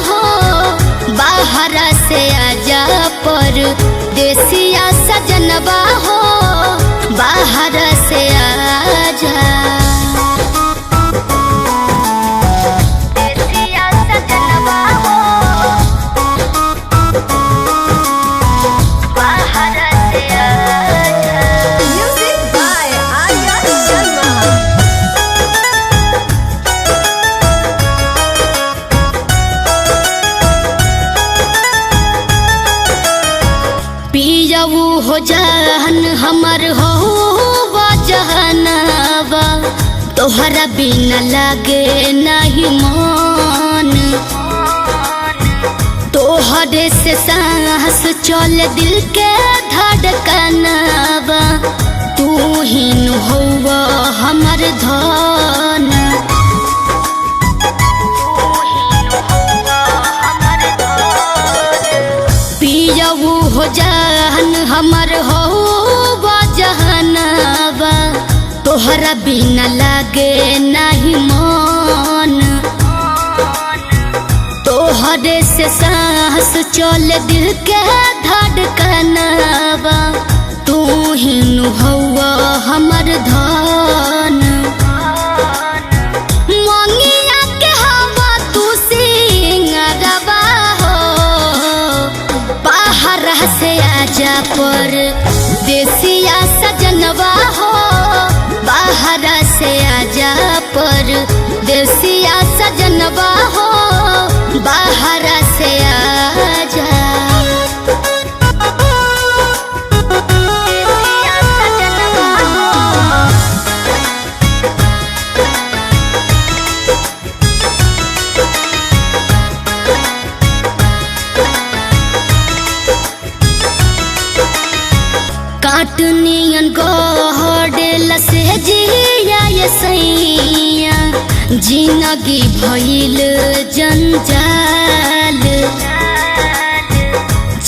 हो बाहर से आजा पर देसिया सजनवा हो बाहर से आजा। पियाऊ हो जहन हमर हो जहनवा तोहरा बिना लागे नहीं मन। तोहरे से सांस चल दिल के धड़कनवा तू ही हुआ हमर धन। पियाऊ हो जहन हमर हो जहनवा तोहरा बिना लागे नहीं मन। तोहरे से सांस चल दिल के धड़कनवा तू ही हुआ हमर धन। मंगिया के हवा तू सिंगरवा हो बाहर से आजा पर देसिया सजनवा हो बाहर से आजा पर देसिया सजनवा हो बाहर से आजा। काटनियन गोहडेला से जिया ये सैया जिंदगी भइल जंजाल।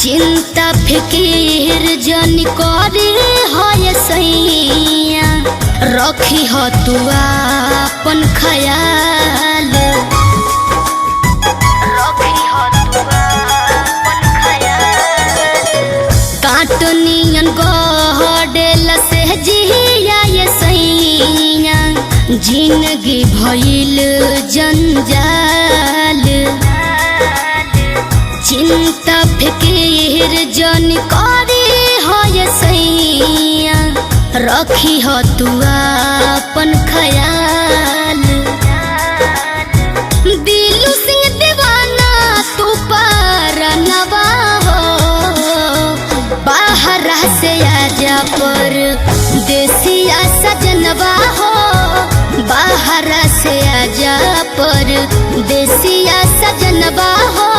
चिंता फिकीर जन करे हो ये सैया रखी हो तू अपन ख्याल। काटनियन गोहडेला से जिया ये सैया जिंदगी भइल जंजाल। चिंता फिकीर जन करे हो ये सैया रखी हो तू अपन ख्याल। दिलू सिंह दीवाना तू परनवा हो बाहर से आजा पर देसिया सजनवा हो बाहर से आजा पर देसिया सजनवा हो।